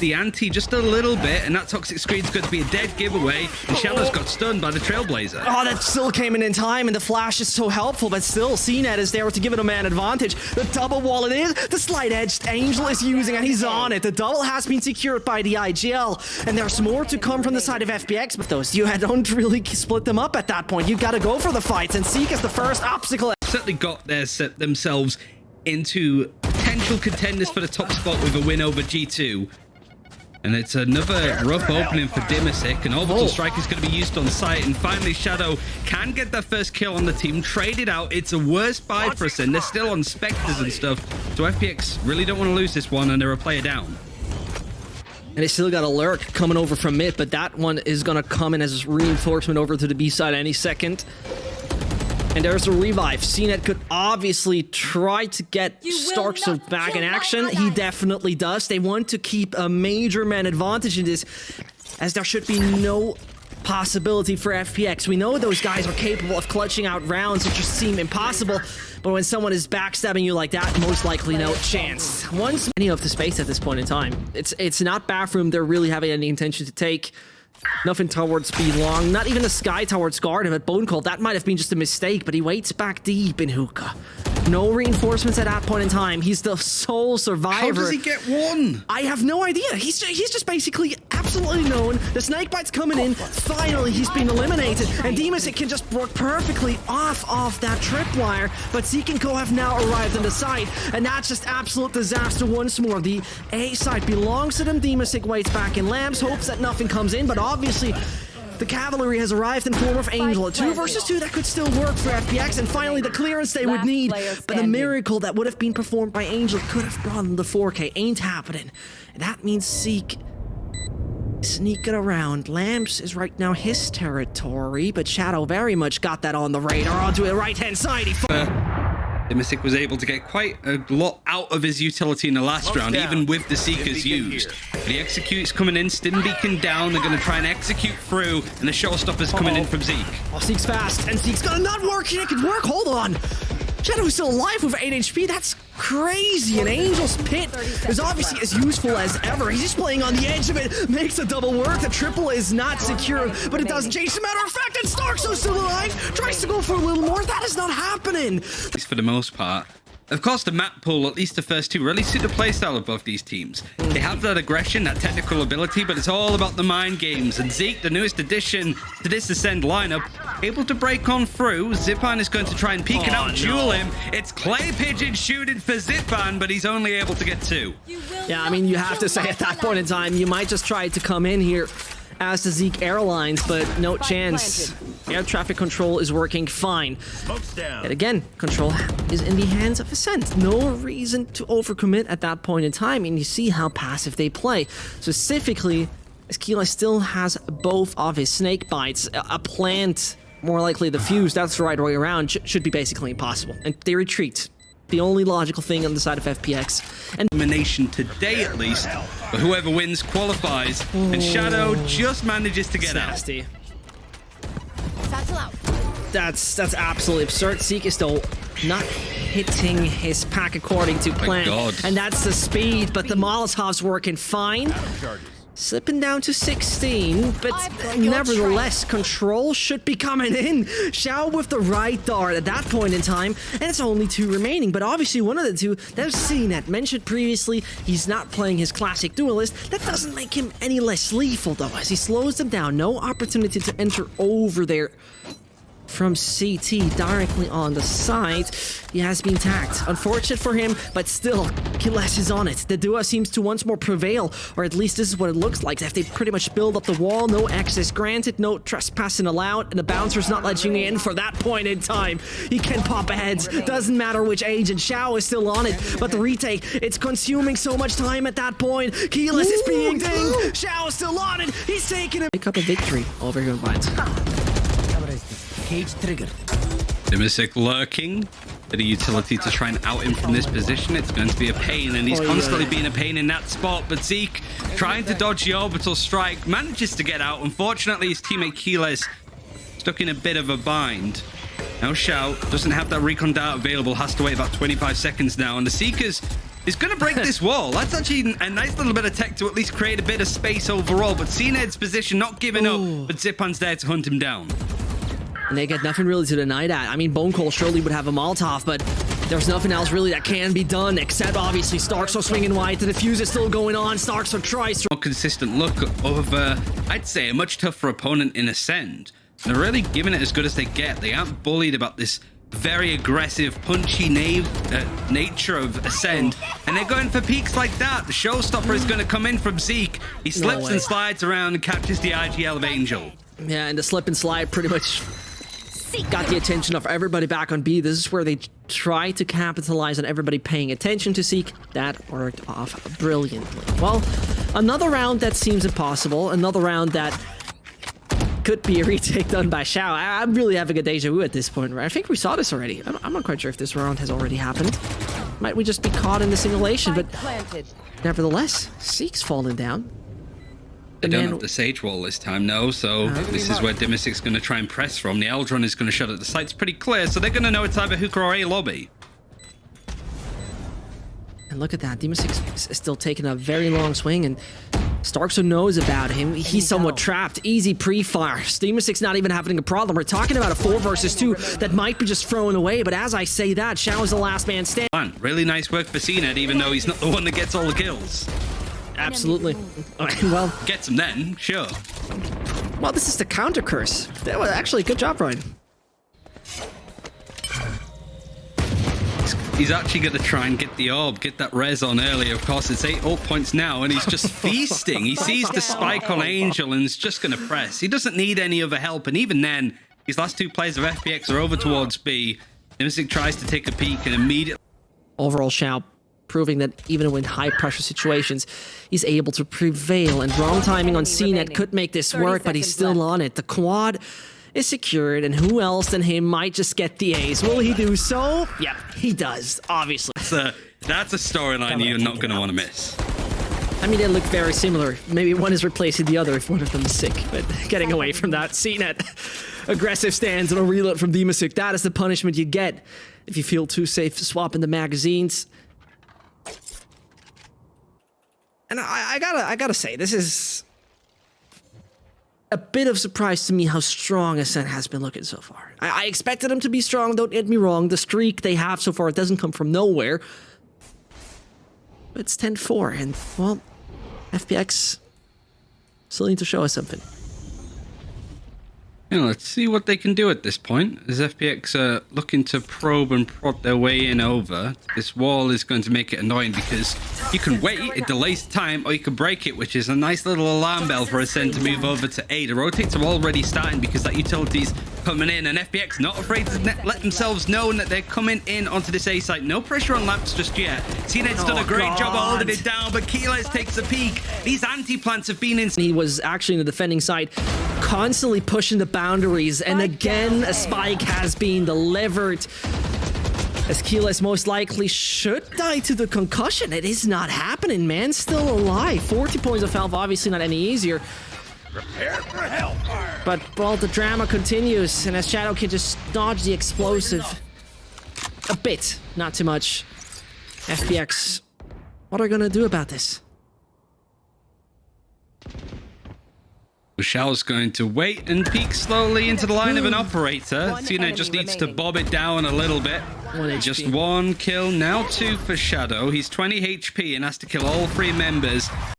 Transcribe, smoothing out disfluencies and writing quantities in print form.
the ante just a little bit, and that toxic screen's going to be a dead giveaway, and Shadow's got stunned by the Trailblazer. Oh, that still came in time, and the flash is so helpful, but still, cNed is there to give it a man advantage. The double wall it is, the slight-edged Angel is using, and he's on it. The double has been secured by the IGL, and there's more to come from the side of FPX, but those you don't really split them up at that point. You gotta go for the fights, and Zeek is the first obstacle. Certainly got themselves into potential contenders for the top spot with a win over G2. And it's another rough opening for dimasick. An orbital strike is going to be used on site. And finally, Shadow can get their first kill on the team. Trade it out. It's a worse buy for Acend. They're still on Spectres and stuff. So FPX really don't want to lose this one, and they're a player down. And they still got a lurk coming over from mid, but that one is going to come in as reinforcement over to the B side any second. And there's a revive. cNed could obviously try to get starxo back in action. He definitely does. They want to keep a major man advantage in this, as there should be no possibility for FPX. We know those guys are capable of clutching out rounds that just seem impossible, but when someone is backstabbing you like that, most likely no chance. Once any of the space at this point in time, it's not bathroom they're really having any intention to take. Nothing towards B long, not even the sky towards guard him at BONECOLD. That might have been just a mistake, but he waits back deep in hookah. No reinforcements at that point in time. He's the sole survivor. How does he get one? I have no idea. He's just basically absolutely known. The snakebite's coming in. Finally, he's been eliminated. And dimasick can just work perfectly off that tripwire. But Zeek and Co have now arrived on the site. And that's just absolute disaster once more. The A site belongs to them. dimasick waits back in lamps, hopes that nothing comes in. But obviously, the cavalry has arrived in form of Angel. A 2 versus 2 that could still work for FPX, and finally the clearance they would need. But the miracle that would have been performed by Angel could have brought them the 4K. Ain't happening. And that means Zeek sneaking around. Lamps is right now his territory, but Shadow very much got that on the radar. Onto the right-hand side. dimasick was able to get quite a lot out of his utility in the last round, even with the Seekers used. The execute's coming in, Stim Beacon down. They're going to try and execute through, and the showstopper's coming in from Zeek. Oh, Zeek's fast, and Zeek's gonna not work. It could work. Hold on. Shadow's still alive with 8 HP. That's crazy. An Angel's Pit is obviously as useful as ever. He's just playing on the edge of it. Makes a double work. The triple is not secure, but it doesn't change. As a matter of fact, and starxo's still alive. Tries to go for a little more. That is not happening. At least for the most part. Of course, the map pool, at least the first two, really suit the playstyle of both these teams. They have that aggression, that technical ability, but it's all about the mind games. And Zeek, the newest addition to this Acend lineup, able to break on through. Zyppan is going to try and peek and out-duel him. It's Clay Pigeon shooting for Zyppan, but he's only able to get 2. Yeah, I mean, you have to say at that point in time, you might just try to come in here as the Zeek Airlines, but no chance. Air traffic control is working fine. And again, control is in the hands of Acend. No reason to overcommit at that point in time, and you see how passive they play. Specifically, as Kiles still has both of his snake bites, a plant, more likely the fuse, that's the right way around, should be basically impossible. And they retreat. The only logical thing on the side of FPX. And elimination today, at least, but whoever wins qualifies, and Shadow just manages to get out. That's absolutely absurd. Zeek is still not hitting his pack according to plan, and that's the speed. But the Molotov's working fine. Slipping down to 16, but nevertheless, control should be coming in. Shao with the right dart at that point in time, and it's only 2 remaining. But obviously, one of the 2, there's cNed. Mentioned previously, he's not playing his classic duelist. That doesn't make him any less lethal, though, as he slows them down. No opportunity to enter over there from CT directly on the side. He has been tagged. Unfortunate for him, but still, Kiles is on it. The duo seems to once more prevail, or at least this is what it looks like. They pretty much build up the wall, no access granted, no trespassing allowed, and the bouncer's not letting in for that point in time. He can pop ahead. Doesn't matter which agent. Shao is still on it, but the retake, it's consuming so much time at that point. Kiles is being dinged. Shao is still on it. He's taking it. Pick up a victory over here in Vines. Cage trigger. dimasick lurking for the utility to try and out him from this position. It's going to be a pain, and he's constantly being a pain in that spot. But Zeek, trying to dodge the orbital strike, manages to get out. Unfortunately, his teammate Kiles stuck in a bit of a bind. Now Shao doesn't have that recon dart available, has to wait about 25 seconds now, and the Seekers is going to break this wall. That's actually a nice little bit of tech to at least create a bit of space overall. But cNed's position not giving up, but Zyppan's there to hunt him down. And they get nothing really to deny that. I mean, BONECOLD surely would have a Molotov, but there's nothing else really that can be done, except obviously starxo swinging wide. The defuse is still going on. starxo tries to... More consistent look of, I'd say, a much tougher opponent in Acend. They're really giving it as good as they get. They aren't bullied about this very aggressive, punchy nature of Acend, and they're going for peaks like that. The showstopper is going to come in from Zeek. He slips and slides around and catches the IGL of Angel. Yeah, and the slip and slide pretty much got the attention of everybody back on B. This is where they try to capitalize on everybody paying attention to Zeek. That worked off brilliantly. Well, another round that seems impossible. Another round that could be a retake done by Shao. I'm really having a deja vu at this point, right? I think we saw this already. I'm not quite sure if this round has already happened. Might we just be caught in the simulation? But nevertheless, Zeek's falling down. They don't have the Sage Wall this time, no, so this is where dimasick's going to try and press from. The Eldron is going to shut it. The site's pretty clear, so they're going to know it's either hookah or A lobby. And look at that. dimasick is still taking a very long swing, and starxo knows about him. He's somewhat trapped. Easy pre-fire. dimasick's not even having a problem. We're talking about a 4 versus 2 that might be just thrown away, but as I say that, Shao is the last man standing. Really nice work for cNed, even though he's not the one that gets all the kills. Absolutely. Well, gets him then, sure. Well, this is the counter curse. That was actually a good job, Ryan. He's actually going to try and get the orb, get that res on early. Of course, it's 8 ult points now, and he's just feasting. He sees the spike on Angel and is just going to press. He doesn't need any other help, and even then, these last 2 players of FPX are over towards B. dimasick tries to take a peek and immediately... Overall, Shao proving that even in high-pressure situations, he's able to prevail, and wrong timing on cNed could make this work, but he's still on it. The quad is secured, and who else than him might just get the ace. Will he do so? Yep, he does, obviously. That's a storyline you're not going to want to miss. I mean, they look very similar. Maybe one is replacing the other if one of them is sick, but getting away from that. cNed, aggressive stands and a reload from dimasick. That is the punishment you get if you feel too safe to swap in the magazines. And I gotta say, this is a bit of surprise to me how strong Acend has been looking so far. I expected them to be strong, don't get me wrong. The streak they have so far, it doesn't come from nowhere. But it's 10-4, and, well, FPX still need to show us something. You know, let's see what they can do at this point. As FPX looking to probe and prod their way in over. This wall is going to make it annoying because you can wait, it delays time, or you can break it, which is a nice little alarm bell for Acend to move over to A. The rotates are already starting because that utility's coming in, and FPX not afraid to let themselves know that they're coming in onto this A site. No pressure on lamps just yet. cNed's done a great job of holding it down, but Kiles takes a peek. These anti-plants have been in... He was actually in the defending side, constantly pushing the boundaries, and again a spike has been delivered, as Kiles most likely should die to the concussion. It is not happening, man. Still alive. 40 points of health, obviously not any easier. Prepare for hellfire. But, well, the drama continues, and as Shadow can just dodge the explosive a bit, not too much. FPX, what are you gonna do about this? Shao's going to wait and peek slowly into the line of an operator. cNed just needs to bob it down a little bit. Just 1 kill, now 2 for Shadow. He's 20 HP and has to kill all 3 members.